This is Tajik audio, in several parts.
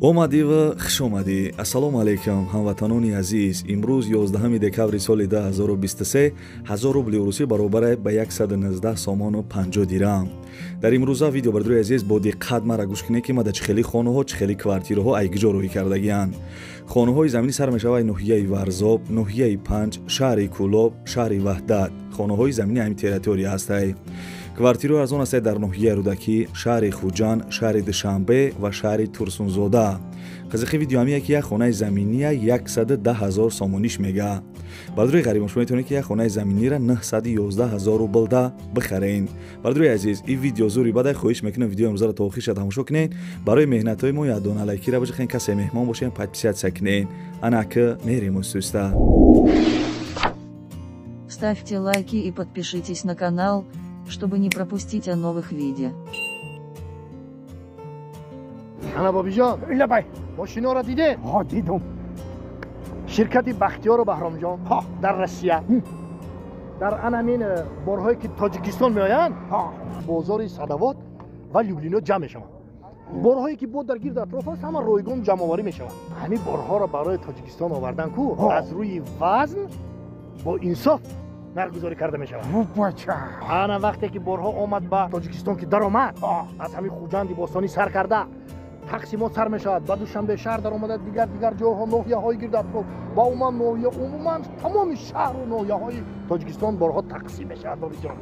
омадӣ ва хуш омадӣ. Ассалому алайкум ҳамватанони азиз. Имрӯз 11 декабри соли 2023 1000 рубли урусӣ баробар ба 119 сомону 50 дирам. Дар имрӯза видео бардури азиз бо диққат мара гӯш кинед ки ма да чӣ хели хонаҳо, чӣ хели квартираҳо айгиҷо рӯй кардагиянд. Хонаҳои заминӣ сар мешавад ноҳияи Варзоб, ноҳияи Панҷ, шаҳри Кӯлоб, шаҳри Ваҳдат. Хонаҳои заминӣ ҳамин территория ҳастай. Квартираҳои арзон ҳастай дар ноҳияи Рӯдакӣ, шаҳри Хуҷанд, шаҳри Душанбе ва шаҳри Турсунзода. Қизиқи видео ҳамия ки як хонаи заминия 110 000 сомониш мега. Бардури ғарибон шумо метавонед ки як хонаи заминира 911 000 рублда бихарен. Бардури азиз, ин видео зури бадай хоҳиш мекунам видео имрӯзаро то охир тамошо кунед. Барои меҳнатҳои мо ядона лайкира бижахен касе меҳмон бошем подписатсия кунед. Анака мерем усуста. Ставьте лайки и подпишитесь на канал, чтобы не пропустить о новых видео. Ана бобиҷон, Ила бай. мошиноро дидед? ها دیدم. Ширкати Бахтиёру Баҳромҷон дар Россия. Дар анамин борҳое ки Тоҷикистон меоянд, ها бозори Садовод ва Люблино ҷамъ мешаванд. Борҳое ки бо дар гирду атроф аст, ҳама ройгон ҷамъоварӣ мешаванд. Ҳамин борҳоро барои Тоҷикистон овардан ку аз рӯи вазн бо инсоф наргузорӣ карда мешавад. بچه. ана вақте ки борҳо омад ба Тоҷикистон ки даромад, аз ҳамин Хуҷанди Бостонӣ сар карда тақсимот сар мешавад, ба Душанбе шаҳр даромада, дигар ҷойҳо, ноҳияҳои гирду атроф ва умуман ноҳия, умуман тамоми шаҳру ноҳияҳои Тоҷикистон борҳо тақсим мешавад. бобиҷон,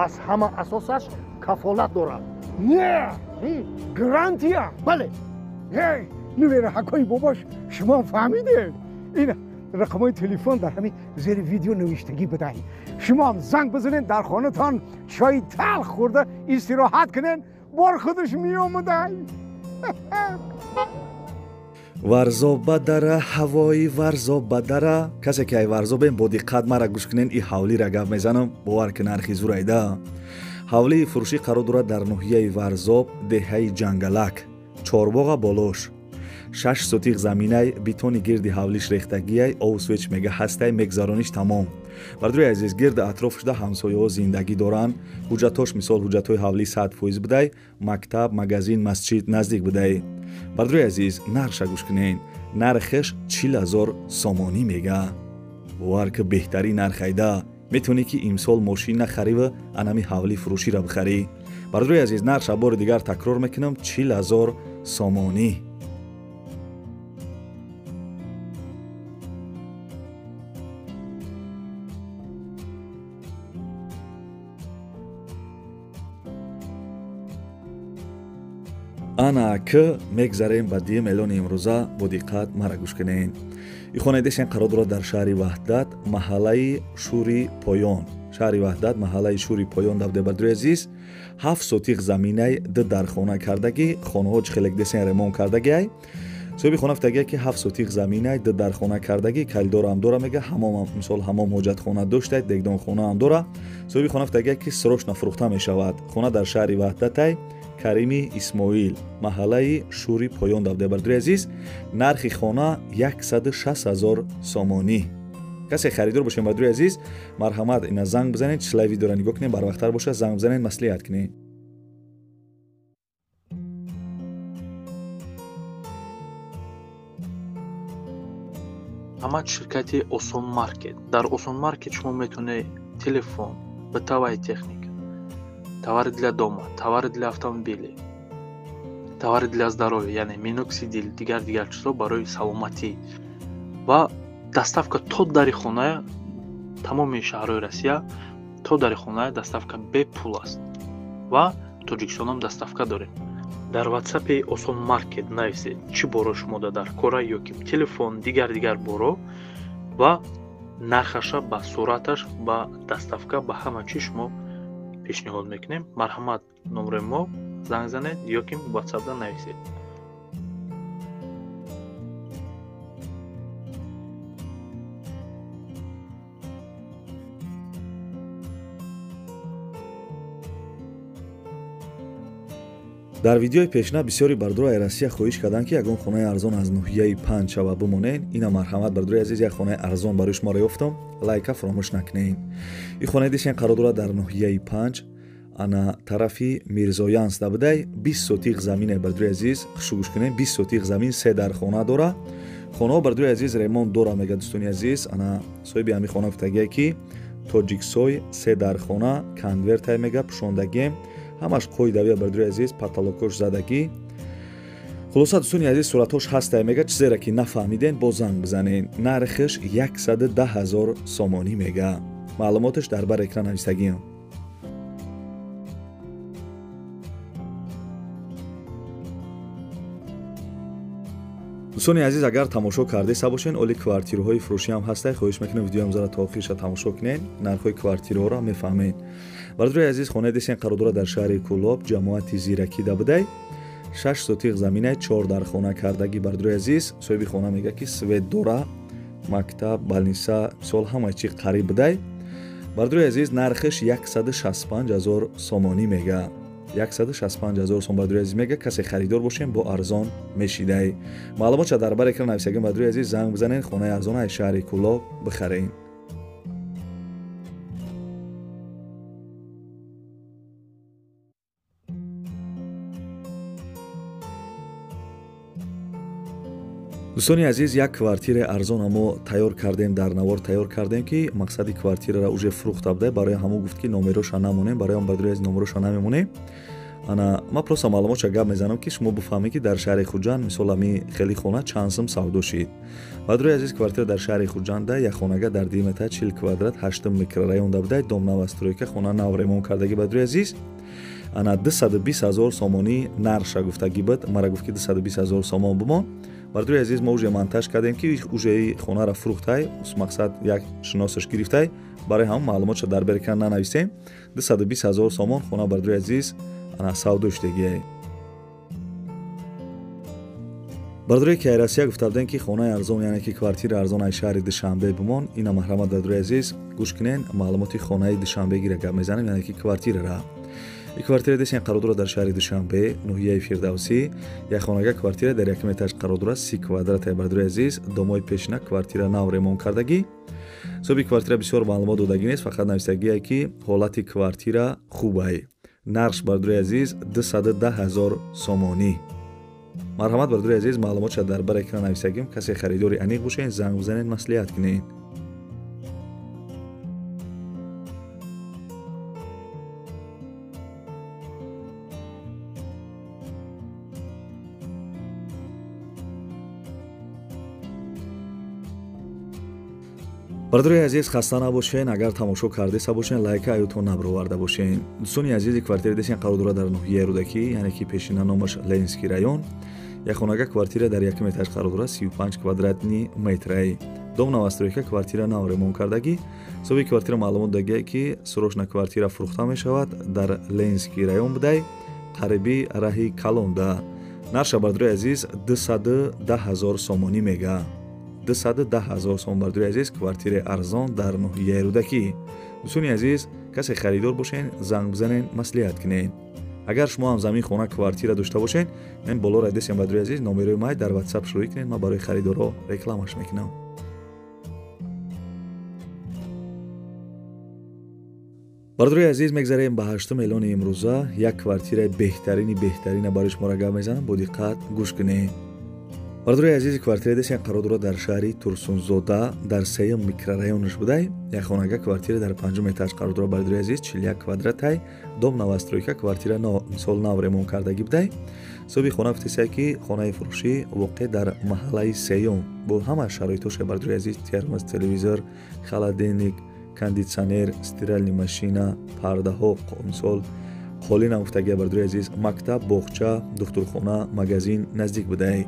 аз ҳама асосаш кафолат дорад. نه گرانتیا. бале, هی نویر حکای باباش شما فهمیدید. این رقمای تلفن در همین زیر ویدیو نوشتگی بدهید. شما هم زنگ بزنید در خانه‌تان چای تلخ خورده استراحت کنین بار خودش میومده. Варзоб ба дара, ҳавои Варзоб ба дара. Касе ки ай Варзобем бо диққат мара гӯш кунен, и ҳавлира гап мезанам, бовар ки нархи зур айда. Ҳавлии фурӯшӣ қарор дорад дар ноҳияи Варзоб, деҳаи Ҷангалак, Чорбоға болош. 6 сотиқ заминай, битони гирди ҳавлиш рехтагияй, овсвеч мега ҳастай, мегзарониш тамом. Бардури азиз, гирди атрофашда ҳамсояҳо зиндагӣ доранд. ҳуҷҷатҳош мисол ҳуҷҷатҳои ҳавлӣ 100% будай, мактаб, магазин, масҷид наздик будай. бардури азиз, нарша гӯш кунед. нархеш 40 000 сомонӣ мега. бовар ки беҳтарин нарх айда. метавонӣ ки имсол мошина харива анами ҳавли фурӯширо бихарӣ. бардури азиз, нарша бори дигар такрор мекунам, 40 000 сомонӣ. ана к мегзарем ба дим эълони имрӯза бо диққат мара гӯш кунед. ин хонаи десен қарор дорад дар шаҳри Ваҳдат, маҳаллаи Шӯри Поён. шаҳри Ваҳдат, маҳаллаи Шӯри Поён давде бардури азиз, 7 сотиқ заминай ду дар хона кардагӣ, хонаҳо чӣ хелек десен ремонт кардагиай. соҳиби хона фитагия ки 7 сотиқ заминай ду дар хона кардагӣ, калидора ҳам дора мега, ҳамом мисол ҳамом ҳоҷатхона доштай, дегдонхона ҳам дора. соҳиби хона фитагия ки срочно фурӯхта мешавад. хона дар шаҳри Ваҳдатай, Карими Исмоил, маҳаллаи Шӯри Поён давде бардури азиз, нархи хона 160 000 сомонӣ. касе харидор бошем бардури азиз, марҳамат ина занг бизанед, числаи видеоро нигоҳ кунед, барвақттар боша, занг бизанед, маслиҳат кунед. ҳамат ширкати Осон Маркет. Дар Осон Маркет шумо метавонед телефон, бытовая техника, товары для дома, товары для автомобилей, товары для здоровья, яъне миноксидил, дигар чизҳо барои саломатӣ ва доставка то дари хона, тамоми шаҳрҳои Россия, то дари хона доставка бепул аст ва Тоҷикистон ҳам доставка дорем. дар WhatsApp-и Осон Маркет нависед чӣ боро шумода дар кора ёки телефон, дигар боро ва нархаша ба сураташ ба доставка ба ҳама чӣ шумо пешниҳод мекунем. марҳамат, номраи мо занг занед ёки WhatsApp-да нависед. дар видеои пешна бисёри бардурои Россия хоҳиш карданд ки ягон хонаи арзон аз ноҳияи Панҷ шава бимонед. ина марҳамат бардурои азиз, як хонаи арзон барои шуморо ёфтам, лайка фаромӯш накунед. ин хонаи десен қарор дорад дар ноҳияи Панҷ, ана тарафи Мирзоянс да будай 20 сотиқ замине бардуи азиз хушугӯш кунем 20 сотиқ замин се дар хона дора. хонаҳо бардуи азиз ремонт дора мега дӯстони азиз. ана соҳиби ҳамин хона гуфтагие ки тоҷиксой се дар хона конвертай мега пӯшондагӣ ҳамаш қоидавия бардуи азиз паталокош задагӣ. хулоса дӯстони азиз суратҳош ҳастай мега чизере ки нафаҳмиден бо занг бизанед. нархиш 110 000 сомонӣ мега. маълумоташ дар бар экран навистагиам. дӯстони азиз агар тамошо кардаиста бошен оли квартираҳои фурӯшиам ҳастай хоҳиш мекунам видеоам зара то охириша тамошо кунед нархҳои квартираҳоро мефаҳмед. бардуи азиз хонаи десен қарордора дар шаҳри Кӯлоб ҷамоати зиракӣ да будай 6 сотиқ заминаи 4 дар хона кардагӣ бардуи азиз. соҳиби хона мега ки свет дора мактаб балниса мисол ҳамаи чи қариб будай. бардуи азиз нархиш 165 000 сомонӣ мега. 165 000 сом бардуи азиз мега. касе харидор бошен бо арзон мешидай. маълумотша дар бар экран нависагӣ бардуи азиз занг бизанед хонаи арзон аз шаҳри Кӯлоб бихаред. дӯстони азиз як квартираи арзон мо тайёр кардем дар навор тайёр кардем ки мақсади квартираро уже фурӯхта будай барои ҳамо гуфт ки номероша намонем барои бардуи азиз номероша намемонем. ана ма просто маълумотша гап мезанам ки шумо бифаҳмед ки дар шаҳри Хуҷанд мисол ами хели хона чанд сум савдо шид. бардуи азиз квартира дар шаҳри Хуҷанда як хонага дар диаметри 40 квадрат 8 микрорайон да будай дом навастройка хона нав ремонт кардагӣ бардуи азиз. ана 220 000 сомонӣ нарша гуфтагӣ буд. мара гуфт ки 220 000 сомон бимон. бардуи азиз мо уже монтаж кардем ки уже хонаро фурӯхтай мақсад як шиносаш гирифтай барои ҳам маълумотша дар бар экран нанависем. 220 000 сомон хона бардуи азиз ана савдо шудагие. бардуи Кайрасия гуфта будем ки хонаи арзон яъне ки квартира арзон аз шаҳри Душанбе бимон. ина маҳрамат бардуи азиз гӯш кунен маълумоти хонаи Душанбе гира гап мезанем яъне ки квартирара. квартира десен қарордора дар шаҳри Душанбе ноҳияи Фирдавсӣ як хонага квартира дар 1 этаж қарордора 30 квадрате бардуи азиз домои пешина квартира нав ремонт кардагӣ. соҳиби квартира бисёр маълумот додагӣ нест фақат навистагие ки ҳолати квартира хубай. нарш бардуи азиз 210 000 сомонӣ. марҳамат бардуи азиз маълумотша дар бар экран навистагим касе харидори аниқ бошен занг бизанед маслиҳат кунед. бардуи азиз хаста набошен агар тамошо кардаиста бошен лайка аётон набароварда бошен. дӯстони азизи квартира десен қарордора дар ноҳияи Рӯдакӣ яъне ки пешина номаш Ленинский район як хонага квартира дар 1 этаж қарордора 35 квадратни метраи дом навастройка квартира нав ремонт кардагӣ. соҳиби квартира маълумот додагие ки срочна квартира фурӯхта мешавад дар Ленинский район будай қариби раҳи Калонда. нарша бардуи азиз 210 000 сомонӣ мега. 210 000 сом бардуи азиз квартираи арзон дар ноҳияи Рӯдакӣ. дӯстони азиз касе харидор бошен занг бизанен маслиҳат кунед. агар шумо ҳам замин хона квартира дошта бошен мен боло радиосиям бардуи азиз номерои май дар WhatsApp шурӯъ кунед ман барои харидорҳо рекламаш мекунам. бардуи азиз мегзарем ба 8 эълони имрӯза як квартираи беҳтарина барои шуморо гап мезанам бо диққат гӯш кунед. бардуи азизи квартира десен қарордора дар шаҳри Турсунзода дар 3 микрорайонаш будай як хонага квартира дар 5 этаж қарордора бардуи азиз 41 квадратай дом навастройка квартира мисол нав ремонт кардагӣ будай. соҳиби хона гуфтасе ки хонаи фурӯшӣ воқеъ дар маҳаллаи сеюм бо ҳама шароитоша бардуи азиз термос телевизор холодильник кондитсионер стиральни машина пардаҳо мисол қолина гуфтагия бардуи азиз мактаб боғча духтурхона магазин наздик будай.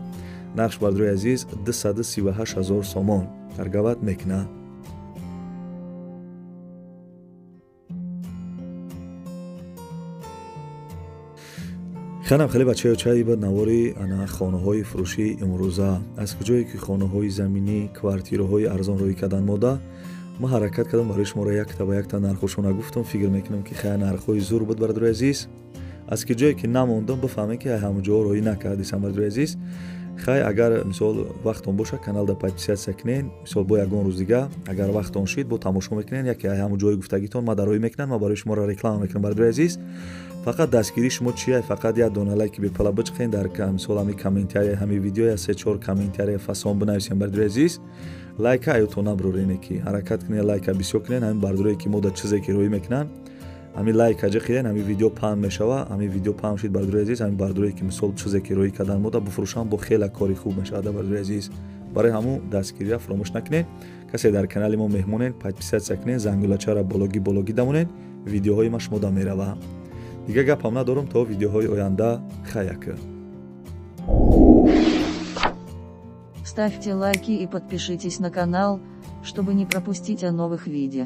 нарш бардуи азиз 238 000 сомон таргават мекуна. ханам хеле бачаё чай ба навори ана хонаҳои фурӯшии имрӯза аз куҷое ки хонаҳои заминӣ квартираҳои арзон рӯй кардан мода ма ҳаракат кардам барои шуморо якта ба якта нархошона гуфтам. фикр мекунам ки хая нархҳои зур буд бардуи азиз. аз ки ҷое ки намондам бифаҳмем ки ҳамон ҷоҳо роҳӣ накардисам. бардои азиз, хай агар мисол вақтон боша каналда подписатсия кунен, мисол бо ягон рӯз дига агар вақтон шид бо тамошо мекунен, яке ҳамон ҷои гуфтагитон ма дароҳӣ мекунам, ма барои шуморо реклама мекунам. бардои азиз, фақат дастгирии шумо чия? фақат як дона лайки бепала бичқен дар мисол ҳами комментария ҳами видео я 3-4 комментария фасон бинависен. бардои азиз, лайка аётон наброрен ки ҳаракат кунен, лайка бисёр кунен. ҳамин бардорие ки мо дар чизе ки роҳӣ мекунан, ҳамин лайка ҷиқирен, ҳамин видео паҳн мешава, ҳамин видео паҳн шид. бардои азиз, ҳамин бардорие ки мисол чизе ки роҳӣ кардан мода буфурӯшам, бо хела кори хуб мешавад. бардои азиз, барои ҳамун дастгирия фаромӯш накунед. касе дар канали мо меҳмонен, подписатсия кунен, зангулачаро бологӣ дамонен, видеоҳои ма шумо да мерава. дига гапам надорам то видеоҳои оянда. хаяк. Ставьте лайки и подпишитесь на канал, чтобы не пропустить о новых видео.